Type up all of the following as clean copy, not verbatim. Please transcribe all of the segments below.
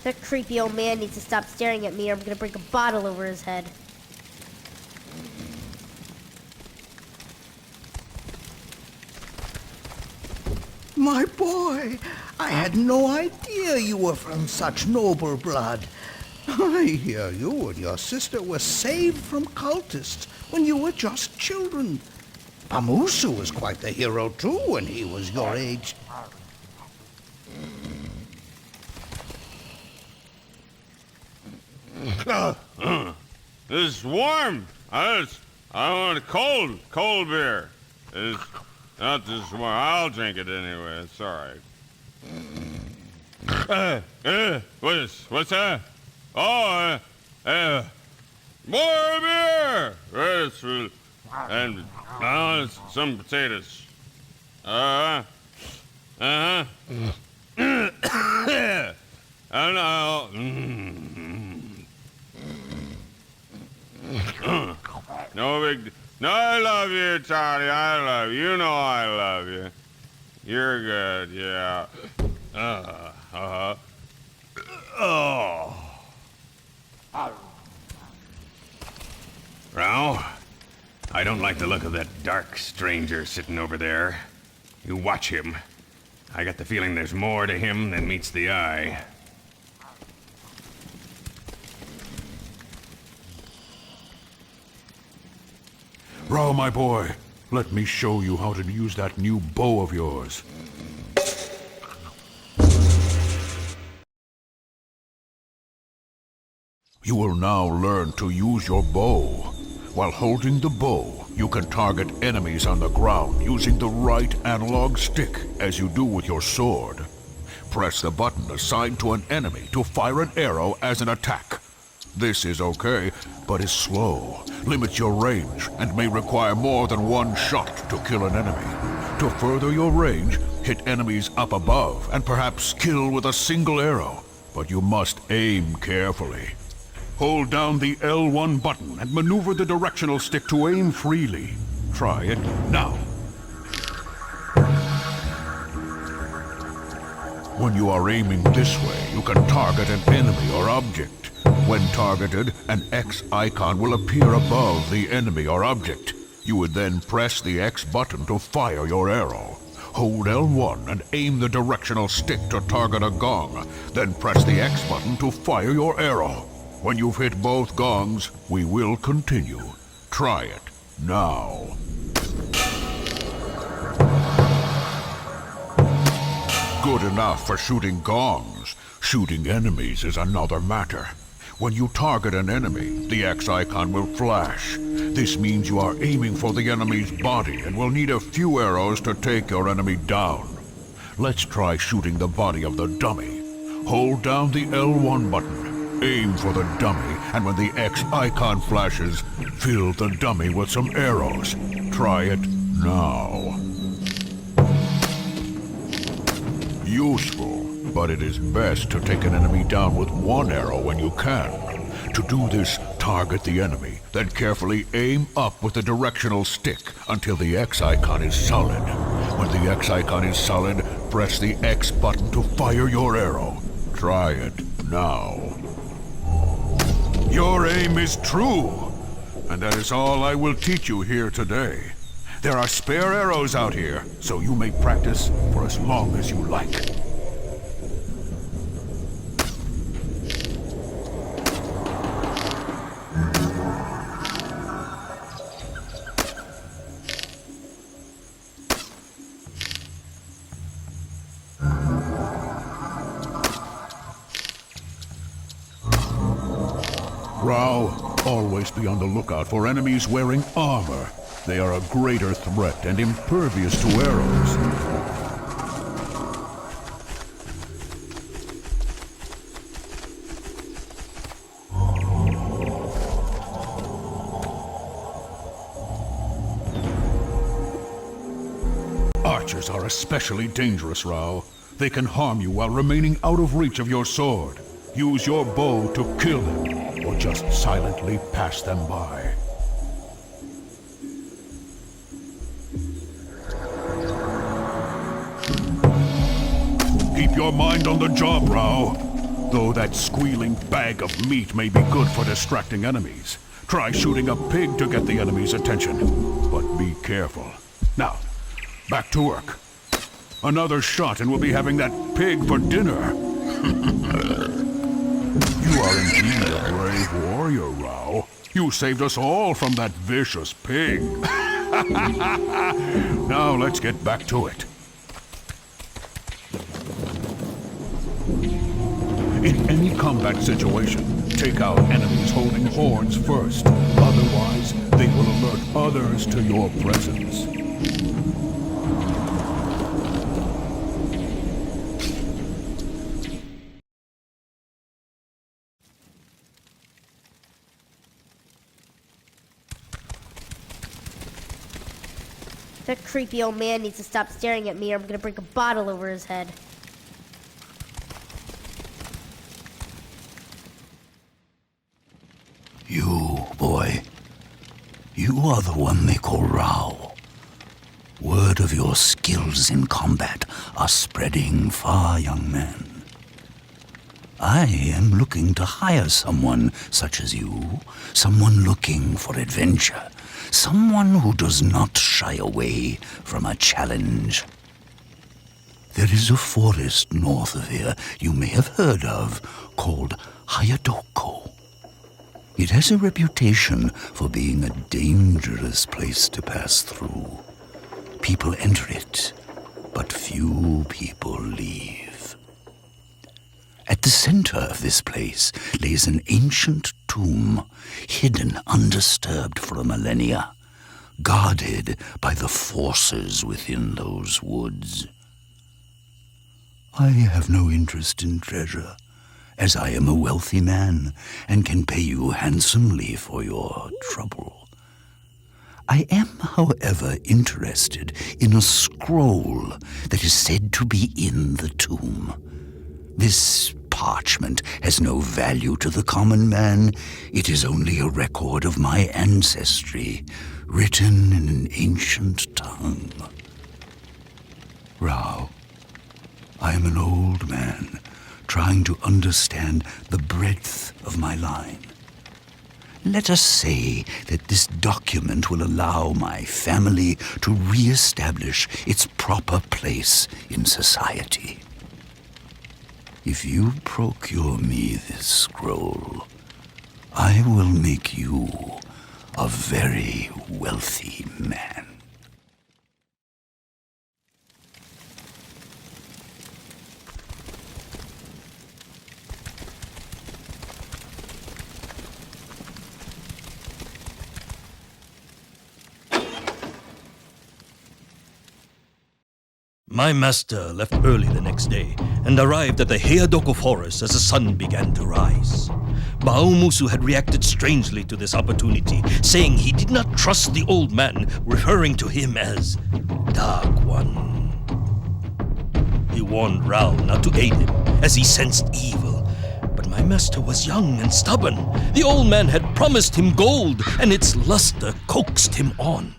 That creepy old man needs to stop staring at me or I'm gonna break a bottle over his head. My boy, I had no idea you were from such noble blood. I hear you and your sister were saved from cultists when you were just children. Pamusu was quite the hero too when he was your age. It's warm. I want a cold beer. It's not this warm. I'll drink it anyway. It's all right. What's that? Oh, more beer. Yes, and some potatoes. I know. No big. No, I love you, Toddy. I love you. You know I love you. You're good, yeah. Oh. Rao, I don't like the look of that dark stranger sitting over there. You watch him. I got the feeling there's more to him than meets the eye. Rao, my boy, let me show you how to use that new bow of yours. You will now learn to use your bow. While holding the bow, you can target enemies on the ground using the right analog stick, as you do with your sword. Press the button assigned to an enemy to fire an arrow as an attack. This is okay, but is slow, limits your range, and may require more than one shot to kill an enemy. To further your range, hit enemies up above and perhaps kill with a single arrow, but you must aim carefully. Hold down the L1 button and maneuver the directional stick to aim freely. Try it now. When you are aiming this way, you can target an enemy or object. When targeted, an X icon will appear above the enemy or object. You would then press the X button to fire your arrow. Hold L1 and aim the directional stick to target a gong. Then press the X button to fire your arrow. When you've hit both gongs, we will continue. Try it now. Good enough for shooting gongs. Shooting enemies is another matter. When you target an enemy, the X icon will flash. This means you are aiming for the enemy's body and will need a few arrows to take your enemy down. Let's try shooting the body of the dummy. Hold down the L1 button. Aim for the dummy, and when the X icon flashes, fill the dummy with some arrows. Try it now. Useful, but it is best to take an enemy down with one arrow when you can. To do this, target the enemy, then carefully aim up with the directional stick until the X icon is solid. When the X icon is solid, press the X button to fire your arrow. Try it now. Your aim is true, and that is all I will teach you here today. There are spare arrows out here, so you may practice for as long as you like. Rao, always be on the lookout for enemies wearing armor. They are a greater threat and impervious to arrows. Archers are especially dangerous, Rao. They can harm you while remaining out of reach of your sword. Use your bow to kill them, or just silently pass them by. Keep your mind on the job, Rao. Though that squealing bag of meat may be good for distracting enemies, try shooting a pig to get the enemy's attention. But be careful. Now, back to work. Another shot and we'll be having that pig for dinner. You are indeed a brave warrior, Rao. You saved us all from that vicious pig. Now let's get back to it. In any combat situation, take out enemies holding horns first. Otherwise, they will alert others to your presence. That creepy old man needs to stop staring at me or I'm gonna break a bottle over his head. You, boy. You are the one they call Rao. Word of your skills in combat are spreading far, young man. I am looking to hire someone such as you, someone looking for adventure, someone who does not shy away from a challenge. There is a forest north of here you may have heard of called Hayadoko. It has a reputation for being a dangerous place to pass through. People enter it, but few people leave. At the center of this place lays an ancient tomb, hidden undisturbed for millennia, guarded by the forces within those woods. I have no interest in treasure, as I am a wealthy man and can pay you handsomely for your trouble. I am, however, interested in a scroll that is said to be in the tomb. This parchment has no value to the common man. It is only a record of my ancestry, written in an ancient tongue. Rao, I am an old man trying to understand the breadth of my line. Let us say that this document will allow my family to re-establish its proper place in society. If you procure me this scroll, I will make you a very wealthy man. My master left early the next day and arrived at the Hayadoko forest as the sun began to rise. Baomusu had reacted strangely to this opportunity, saying he did not trust the old man, referring to him as Dark One. He warned Rao not to aid him, as he sensed evil. But my master was young and stubborn. The old man had promised him gold, and its luster coaxed him on.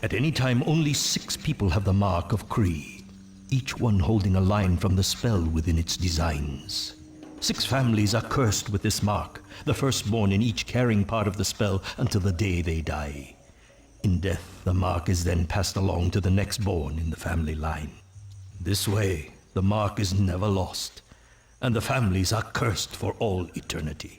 At any time, only 6 people have the Mark of Kri, each one holding a line from the spell within its designs. 6 families are cursed with this mark, the firstborn in each carrying part of the spell until the day they die. In death, the mark is then passed along to the next born in the family line. This way, the mark is never lost, and the families are cursed for all eternity.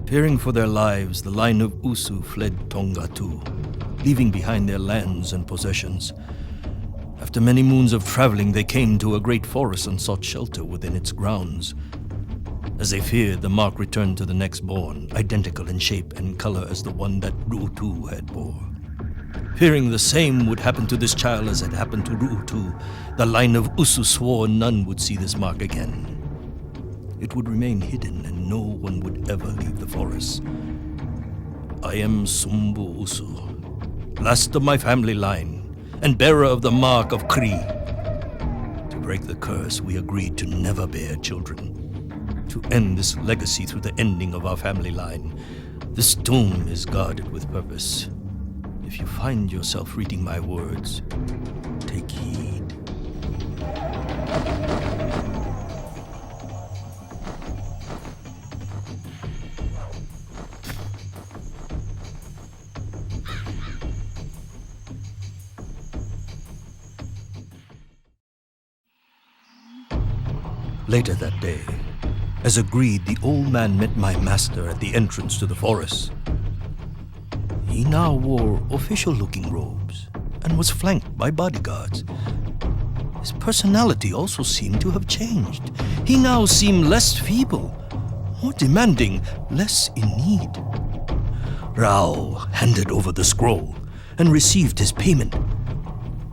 Fearing for their lives, the line of Usu fled Tongatu, leaving behind their lands and possessions. After many moons of traveling, they came to a great forest and sought shelter within its grounds. As they feared, the mark returned to the next born, identical in shape and color as the one that Ruutu had bore. Fearing the same would happen to this child as had happened to Ruutu, the line of Usu swore none would see this mark again. It would remain hidden and no one would ever leave the forest. I am Sumbu Usu, last of my family line, and bearer of the Mark of Kri. To break the curse, we agreed to never bear children. To end this legacy through the ending of our family line, this tomb is guarded with purpose. If you find yourself reading my words, take heed. Later that day, as agreed, the old man met my master at the entrance to the forest. He now wore official-looking robes and was flanked by bodyguards. His personality also seemed to have changed. He now seemed less feeble, more demanding, less in need. Rao handed over the scroll and received his payment,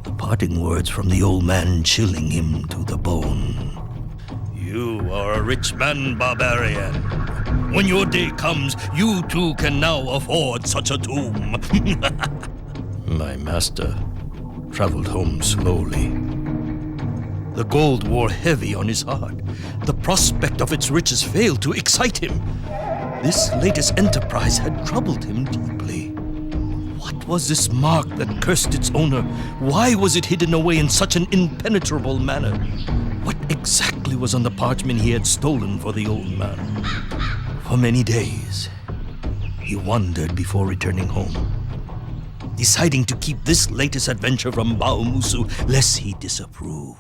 the parting words from the old man chilling him to the bone. You are a rich man, barbarian. When your day comes, you too can now afford such a tomb. My master traveled home slowly. The gold wore heavy on his heart. The prospect of its riches failed to excite him. This latest enterprise had troubled him deeply. What was this mark that cursed its owner? Why was it hidden away in such an impenetrable manner? What exactly was on the parchment he had stolen for the old man? For many days, he wandered before returning home, deciding to keep this latest adventure from Baumusu lest he disapprove.